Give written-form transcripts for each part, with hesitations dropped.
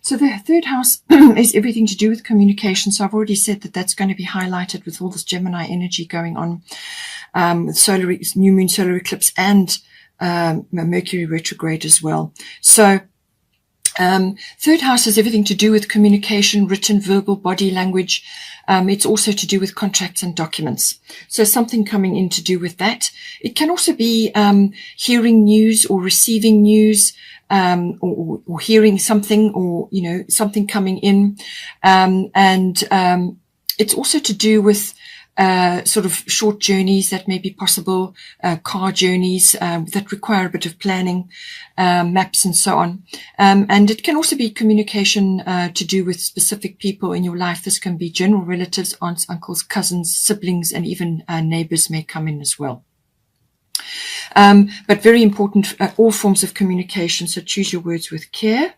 So the third house is everything to do with communication. So I've already said that that's going to be highlighted with all this Gemini energy going on, with new moon, solar eclipse, and Mercury retrograde as well. So third house has everything to do with communication, written, verbal, body language. It's also to do with contracts and documents. So something coming in to do with that. It can also be hearing news or receiving news, or hearing something, or, you know, something coming in. It's also to do with sort of short journeys that may be possible, car journeys that require a bit of planning, maps and so on. And it can also be communication to do with specific people in your life. This can be general relatives, aunts, uncles, cousins, siblings, and even neighbors may come in as well. But very important, all forms of communication. So choose your words with care.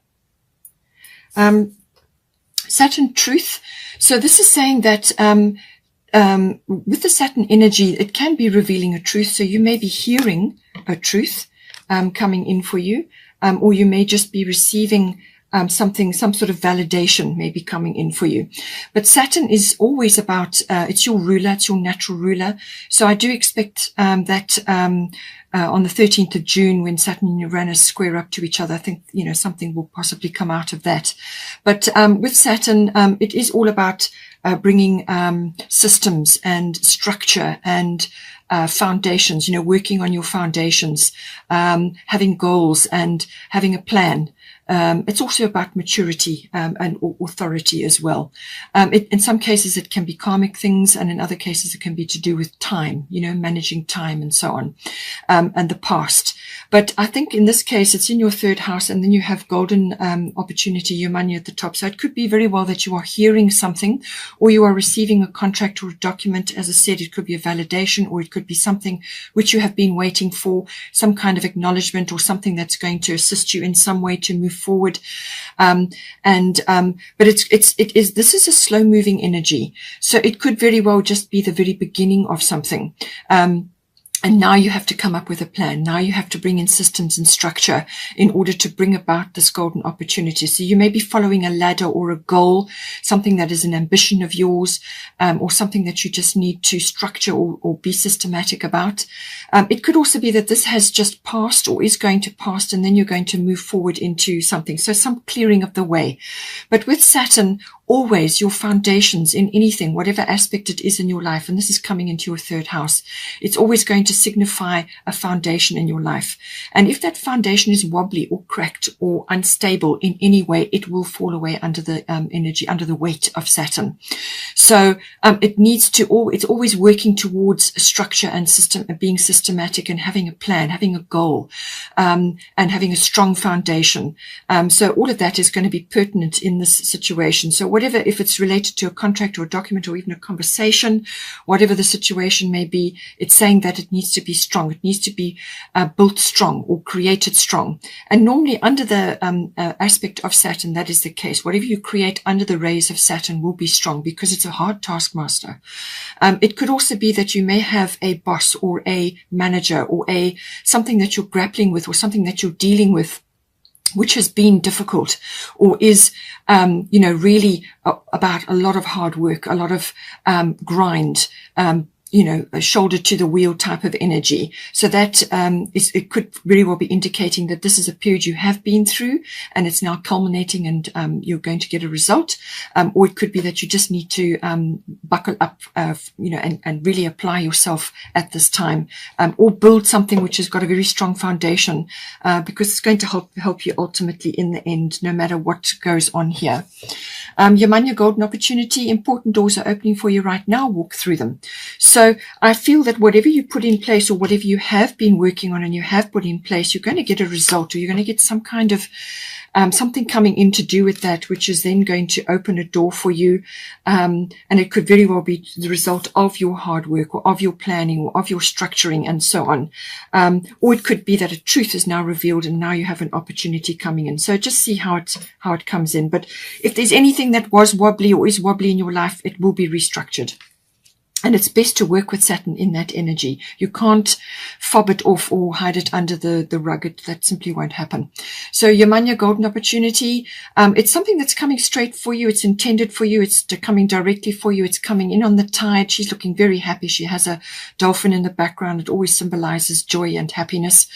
Saturn truth. So this is saying that with the Saturn energy, it can be revealing a truth. So you may be hearing a truth coming in for you, or you may just be receiving something, some sort of validation may be coming in for you. But Saturn is always about, it's your ruler, it's your natural ruler. So I do expect that on the 13th of June, when Saturn and Uranus square up to each other, I think, you know, something will possibly come out of that. But with Saturn, it is all about bringing systems and structure and foundations, you know, working on your foundations, having goals and having a plan. It's also about maturity and authority as well. In some cases, it can be karmic things, and in other cases, it can be to do with time, you know, managing time and so on, and the past. But I think in this case, it's in your third house, and then you have golden opportunity, your money at the top. So it could be very well that you are hearing something, or you are receiving a contract or a document. As I said, it could be a validation, or it could be something which you have been waiting for, some kind of acknowledgement, or something that's going to assist you in some way to move forward. But this is a slow moving energy. So it could very well just be the very beginning of something. And now you have to come up with a plan. Now you have to bring in systems and structure in order to bring about this golden opportunity. So you may be following a ladder or a goal, something that is an ambition of yours, or something that you just need to structure or be systematic about. It could also be that this has just passed or is going to pass, and then you're going to move forward into something. So some clearing of the way. But with Saturn, always your foundations in anything, whatever aspect it is in your life, and this is coming into your third house, it's always going to signify a foundation in your life. And if that foundation is wobbly or cracked or unstable in any way, it will fall away under the energy, under the weight of Saturn. So it needs to, it's always working towards a structure and system, being systematic and having a plan, having a goal, and having a strong foundation. So all of that is going to be pertinent in this situation. So whatever, if it's related to a contract or a document or even a conversation, whatever the situation may be, it's saying that it needs to be strong. It needs to be built strong or created strong. And normally under the aspect of Saturn, that is the case. Whatever you create under the rays of Saturn will be strong because it's a hard taskmaster. It could also be that you may have a boss or a manager or something that you're grappling with or something that you're dealing with, which has been difficult or is, really about a lot of hard work, a lot of grind, a shoulder to the wheel type of energy. So that it could very well be indicating that this is a period you have been through and it's now culminating and you're going to get a result. Or it could be that you just need to buckle up, and really apply yourself at this time, or build something which has got a very strong foundation, because it's going to help you ultimately in the end, no matter what goes on here. Your golden opportunity, important doors are opening for you right now. Walk through them. So I feel that whatever you put in place or whatever you have been working on and you have put in place, you're going to get a result, or you're going to get some kind of something coming in to do with that, which is then going to open a door for you. And it could very well be the result of your hard work or of your planning or of your structuring and so on. Or it could be that a truth is now revealed and now you have an opportunity coming in. So just see how it comes in. But if there's anything that was wobbly or is wobbly in your life, it will be restructured. And it's best to work with Saturn in that energy. You can't fob it off or hide it under the rug. That simply won't happen. So Yamanya, golden opportunity. It's something that's coming straight for you. It's intended for you. It's coming directly for you. It's coming in on the tide. She's looking very happy. She has a dolphin in the background. It always symbolizes joy and happiness.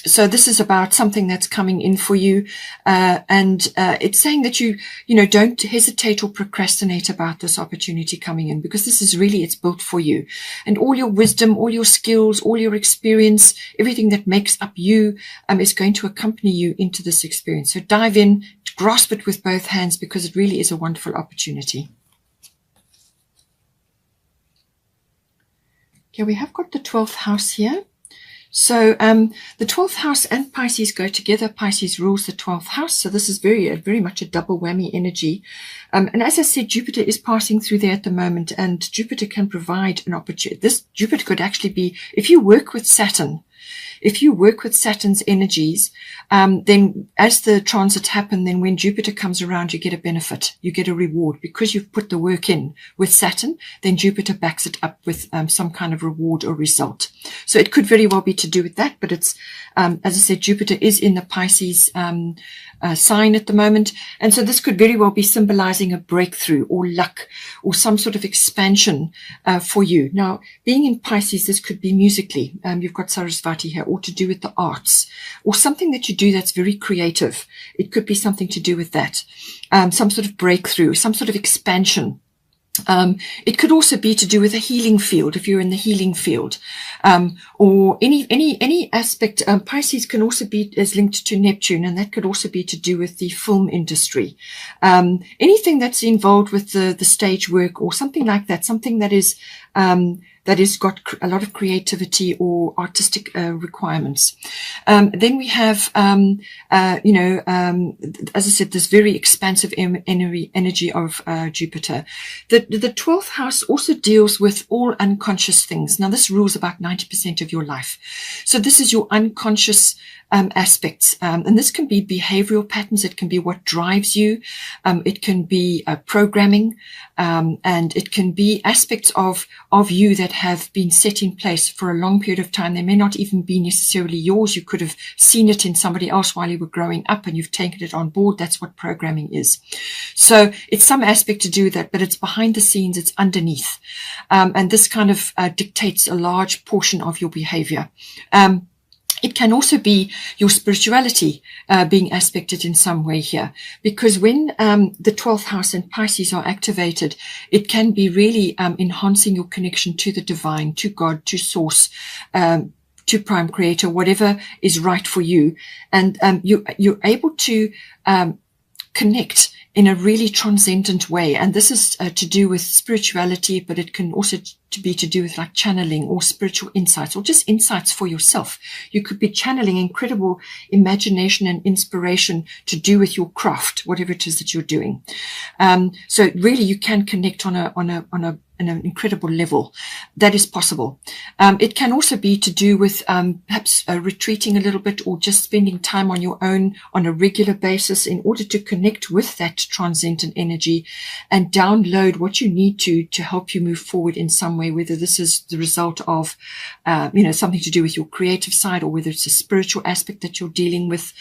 So this is about something that's coming in for you. It's saying that you don't hesitate or procrastinate about this opportunity coming in, because this is really, it's built for you. And all your wisdom, all your skills, all your experience, everything that makes up you, is going to accompany you into this experience. So dive in, grasp it with both hands, because it really is a wonderful opportunity. Okay, we have got the 12th house here. So the 12th house and Pisces go together. Pisces rules the 12th house. So this is very much a double whammy energy. And as I said, Jupiter is passing through there at the moment, and Jupiter can provide an opportunity. This Jupiter could actually be, if you work with Saturn, if you work with Saturn's energies, then as the transits happen, then when Jupiter comes around, you get a benefit, you get a reward, because you've put the work in with Saturn. Then Jupiter backs it up with some kind of reward or result. So it could very well be to do with that, but it's, as I said, Jupiter is in the Pisces sign at the moment. And so this could very well be symbolizing a breakthrough or luck or some sort of expansion for you. Now, being in Pisces, this could be musically. You've got Sarasvati here, or to do with the arts, or something that you do that's very creative. It could be something to do with that. Some sort of breakthrough, some sort of expansion. It could also be to do with a healing field, if you're in the healing field, or any aspect. Pisces can also be as linked to Neptune, and that could also be to do with the film industry. Anything that's involved with the stage work or something like that, something that is got a lot of creativity or artistic requirements. Then we have, as I said, this very expansive energy of Jupiter. The 12th house also deals with all unconscious things. Now, this rules about 90% of your life. So this is your unconscious aspects. And this can be behavioral patterns. It can be what drives you. It can be programming. And it can be aspects of you that have been set in place for a long period of time. They may not even be necessarily yours. You could have seen it in somebody else while you were growing up, and you've taken it on board. That's what programming is. So it's some aspect to do with that, but it's behind the scenes. It's underneath. And this kind of dictates a large portion of your behavior. It can also be your spirituality being aspected in some way here, because when the 12th house and Pisces are activated, it can be really enhancing your connection to the divine, to God, to source, to prime creator, whatever is right for you. And you're able to connect in a really transcendent way. And this is to do with spirituality, but it can also be to do with like channeling or spiritual insights, or just insights for yourself. You could be channeling incredible imagination and inspiration to do with your craft, whatever it is that you're doing. So really you can connect on an incredible level. That is possible. It can also be to do with perhaps retreating a little bit, or just spending time on your own on a regular basis in order to connect with that transcendent energy and download what you need to help you move forward in some way, whether this is the result of something to do with your creative side, or whether it's a spiritual aspect that you're dealing with.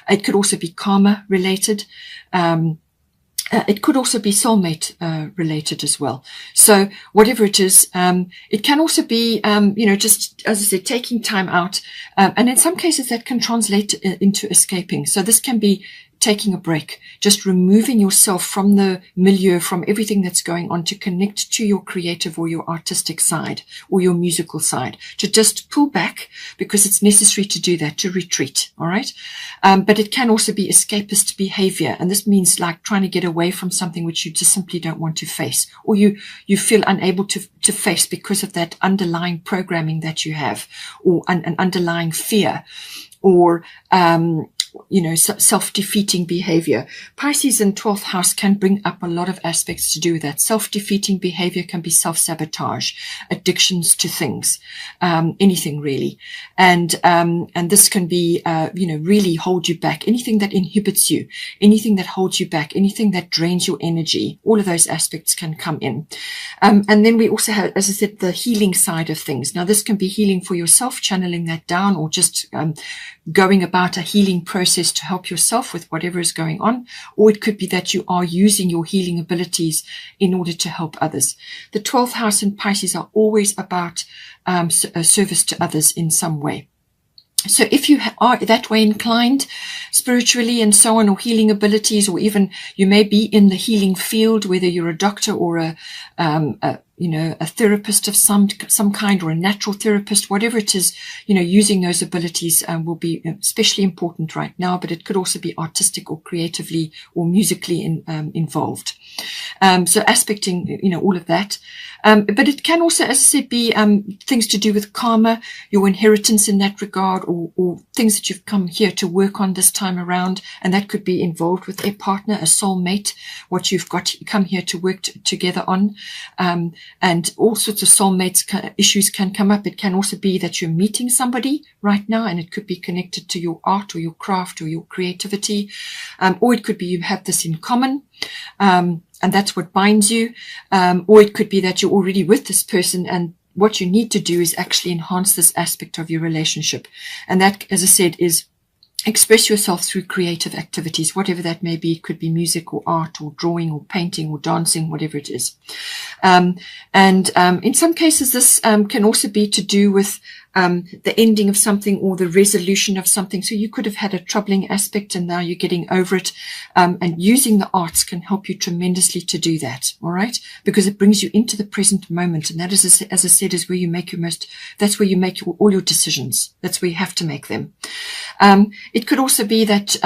It could also be karma related. It could also be soulmate related as well. So whatever it is, it can also be, just, as I said, taking time out. And in some cases that can translate into escaping. So this can be taking a break, just removing yourself from the milieu, from everything that's going on, to connect to your creative or your artistic side or your musical side, to just pull back because it's necessary to do that, to retreat. All right. But it can also be escapist behavior. And this means like trying to get away from something which you just simply don't want to face, or you feel unable to face because of that underlying programming that you have, or an underlying fear, or self-defeating behavior. Pisces in 12th house can bring up a lot of aspects to do with that. Self-defeating behavior can be self-sabotage, addictions to things, anything really. And this can be, really hold you back. Anything that inhibits you, anything that holds you back, anything that drains your energy, all of those aspects can come in. And then we also have, as I said, the healing side of things. Now, this can be healing for yourself, channeling that down, or just going about a healing process to help yourself with whatever is going on. Or it could be that you are using your healing abilities in order to help others. The 12th house in Pisces are always about service to others in some way. So if you are that way inclined spiritually and so on, or healing abilities, or even you may be in the healing field, whether you're a doctor or a therapist of some kind, or a natural therapist, whatever it is, using those abilities will be especially important right now, but it could also be artistic or creatively or musically involved. So aspecting, all of that. But it can also, as I said, be things to do with karma, your inheritance in that regard, or things that you've come here to work on this time around. And that could be involved with a partner, a soulmate, what you've got come here to work together on. And all sorts of soulmates issues can come up. It can also be that you're meeting somebody right now, and it could be connected to your art or your craft or your creativity. Or it could be you have this in common. And that's what binds you. Or it could be that you're already with this person, and what you need to do is actually enhance this aspect of your relationship. And that, as I said, is express yourself through creative activities, whatever that may be. It could be music or art or drawing or painting or dancing, whatever it is. And in some cases, this can also be to do with the ending of something or the resolution of something. So you could have had a troubling aspect and now you're getting over it. And using the arts can help you tremendously to do that. All right. Because it brings you into the present moment. And that is, as I said, is where you make that's where you make all your decisions. That's where you have to make them. It could also be that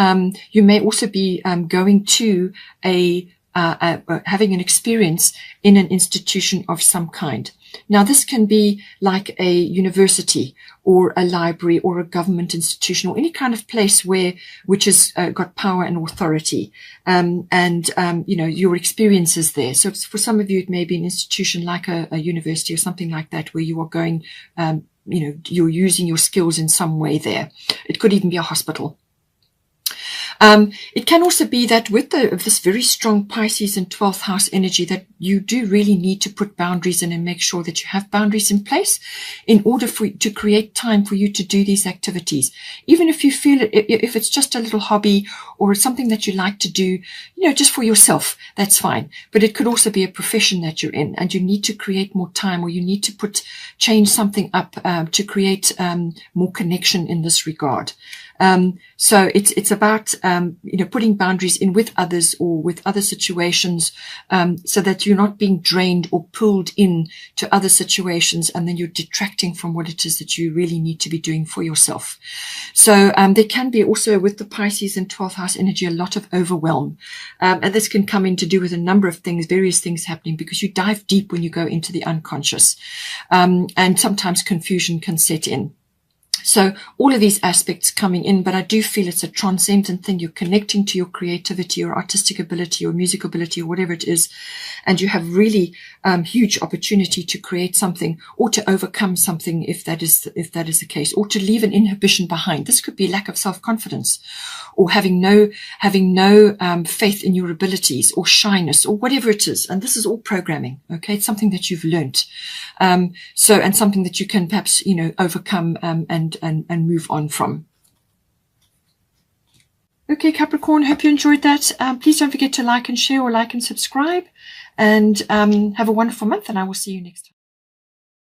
you may also be going to having an experience in an institution of some kind. Now, this can be like a university or a library or a government institution or any kind of place which has got power and authority, your experiences there. So for some of you, it may be an institution like a university or something like that, where you are going, you're using your skills in some way there. It could even be a hospital. It can also be that with this very strong Pisces and 12th house energy, that you do really need to put boundaries in and make sure that you have boundaries in place in order to create time for you to do these activities. Even if you feel if it's just a little hobby or something that you like to do, just for yourself, that's fine. But it could also be a profession that you're in, and you need to create more time, or you need to change something up to create more connection in this regard. So it's about, putting boundaries in with others or with other situations, so that you're not being drained or pulled in to other situations, and then you're detracting from what it is that you really need to be doing for yourself. So, there can be also with the Pisces and 12th house energy, a lot of overwhelm. And this can come in to do with a number of things, various things happening, because you dive deep when you go into the unconscious. And sometimes confusion can set in. So all of these aspects coming in, but I do feel it's a transcendent thing. You're connecting to your creativity or artistic ability or musical ability or whatever it is. And you have really huge opportunity to create something or to overcome something if that is the case, or to leave an inhibition behind. This could be lack of self-confidence, or having no faith in your abilities, or shyness, or whatever it is. And this is all programming. Okay. It's something that you've learnt. And something that you can perhaps, overcome, and move on from. Okay, Capricorn, hope you enjoyed that. Please don't forget to like and share, or like and subscribe, and have a wonderful month, and I will see you next time.